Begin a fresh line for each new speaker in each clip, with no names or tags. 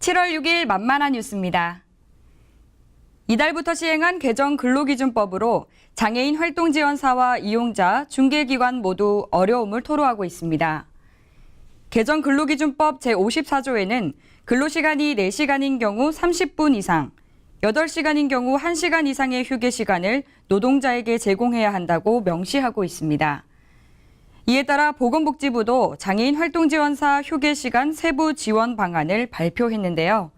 7월 6일 만만한 뉴스입니다. 이달부터 시행한 개정 근로기준법으로 장애인 활동지원사와 이용자, 중개기관 모두 어려움을 토로하고 있습니다. 개정 근로기준법 제54조에는 근로시간이 4시간인 경우 30분 이상, 8시간인 경우 1시간 이상의 휴게 시간을 노동자에게 제공해야 한다고 명시하고 있습니다. 이에 따라 보건복지부도 장애인 활동지원사 휴게 시간 세부 지원 방안을 발표했는데요.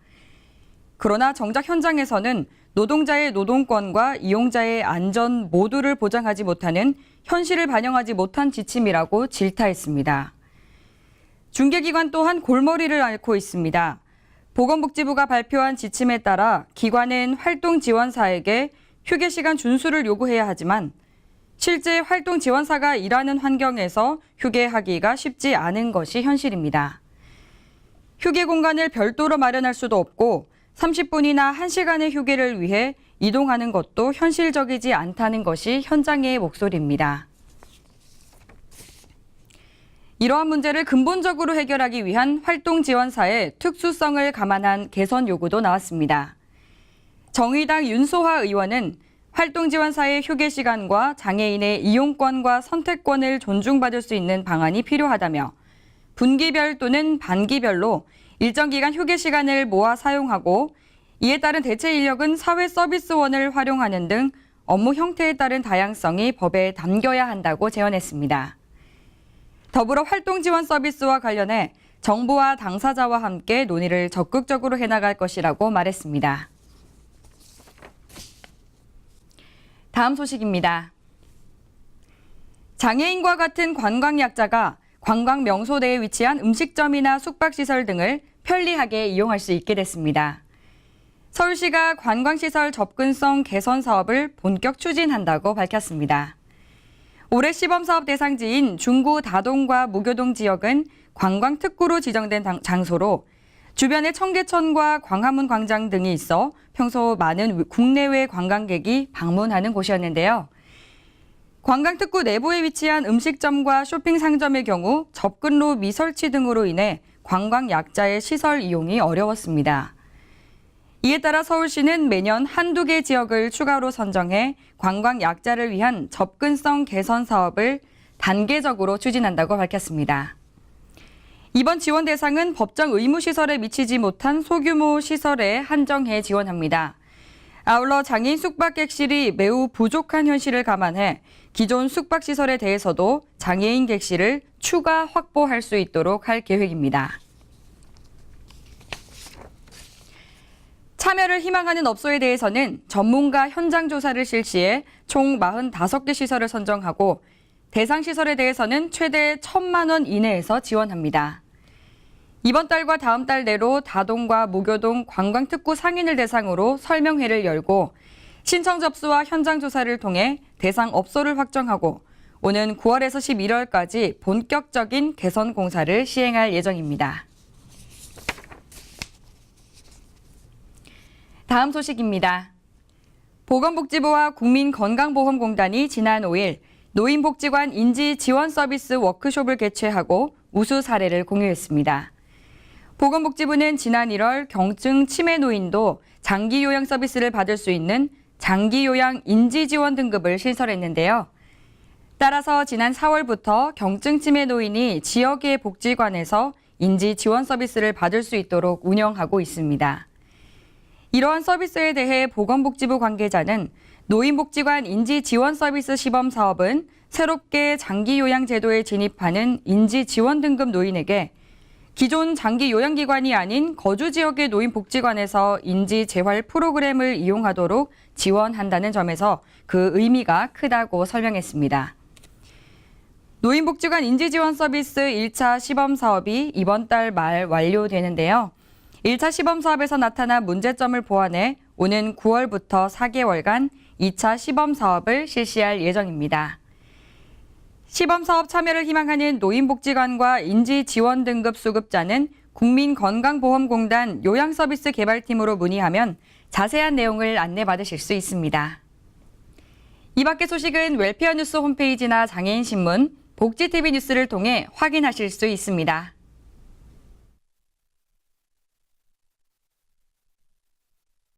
그러나 정작 현장에서는 노동자의 노동권과 이용자의 안전 모두를 보장하지 못하는 현실을 반영하지 못한 지침이라고 질타했습니다. 중개기관 또한 골머리를 앓고 있습니다. 보건복지부가 발표한 지침에 따라 기관은 활동지원사에게 휴게시간 준수를 요구해야 하지만 실제 활동지원사가 일하는 환경에서 휴게하기가 쉽지 않은 것이 현실입니다. 휴게 공간을 별도로 마련할 수도 없고 30분이나 1시간의 휴게를 위해 이동하는 것도 현실적이지 않다는 것이 현장의 목소리입니다. 이러한 문제를 근본적으로 해결하기 위한 활동지원사의 특수성을 감안한 개선 요구도 나왔습니다. 정의당 윤소화 의원은 활동지원사의 휴게 시간과 장애인의 이용권과 선택권을 존중받을 수 있는 방안이 필요하다며 분기별 또는 반기별로 일정 기간 휴게 시간을 모아 사용하고 이에 따른 대체 인력은 사회서비스원을 활용하는 등 업무 형태에 따른 다양성이 법에 담겨야 한다고 제언했습니다. 더불어 활동지원 서비스와 관련해 정부와 당사자와 함께 논의를 적극적으로 해나갈 것이라고 말했습니다. 다음 소식입니다. 장애인과 같은 관광약자가 관광 명소 내에 위치한 음식점이나 숙박시설 등을 편리하게 이용할 수 있게 됐습니다. 서울시가 관광시설 접근성 개선 사업을 본격 추진한다고 밝혔습니다. 올해 시범사업 대상지인 중구 다동과 무교동 지역은 관광특구로 지정된 장소로 주변에 청계천과 광화문 광장 등이 있어 평소 많은 국내외 관광객이 방문하는 곳이었는데요. 관광특구 내부에 위치한 음식점과 쇼핑 상점의 경우 접근로 미설치 등으로 인해 관광약자의 시설 이용이 어려웠습니다. 이에 따라 서울시는 매년 한두 개 지역을 추가로 선정해 관광약자를 위한 접근성 개선 사업을 단계적으로 추진한다고 밝혔습니다. 이번 지원 대상은 법정 의무시설에 미치지 못한 소규모 시설에 한정해 지원합니다. 아울러 장애인 숙박객실이 매우 부족한 현실을 감안해 기존 숙박시설에 대해서도 장애인 객실을 추가 확보할 수 있도록 할 계획입니다. 참여를 희망하는 업소에 대해서는 전문가 현장 조사를 실시해 총 45개 시설을 선정하고 대상 시설에 대해서는 최대 1,000만 원 이내에서 지원합니다. 이번 달과 다음 달 내로 다동과 무교동 관광특구 상인을 대상으로 설명회를 열고 신청 접수와 현장 조사를 통해 대상 업소를 확정하고 오는 9월에서 11월까지 본격적인 개선 공사를 시행할 예정입니다. 다음 소식입니다. 보건복지부와 국민건강보험공단이 지난 5일 노인복지관 인지 지원 서비스 워크숍을 개최하고 우수 사례를 공유했습니다. 보건복지부는 지난 1월 경증 치매 노인도 장기요양 서비스를 받을 수 있는 장기요양 인지지원 등급을 신설했는데요. 따라서 지난 4월부터 경증 치매 노인이 지역의 복지관에서 인지지원 서비스를 받을 수 있도록 운영하고 있습니다. 이러한 서비스에 대해 보건복지부 관계자는 노인복지관 인지지원 서비스 시범사업은 새롭게 장기요양 제도에 진입하는 인지지원 등급 노인에게 기존 장기요양기관이 아닌 거주지역의 노인복지관에서 인지재활 프로그램을 이용하도록 지원한다는 점에서 그 의미가 크다고 설명했습니다. 노인복지관 인지지원 서비스 1차 시범사업이 이번 달 말 완료되는데요. 1차 시범사업에서 나타난 문제점을 보완해 오는 9월부터 4개월간 2차 시범사업을 실시할 예정입니다. 시범사업 참여를 희망하는 노인복지관과 인지지원 등급 수급자는 국민건강보험공단 요양서비스 개발팀으로 문의하면 자세한 내용을 안내받으실 수 있습니다. 이 밖의 소식은 웰페어 뉴스 홈페이지나 장애인신문, 복지TV 뉴스를 통해 확인하실 수 있습니다.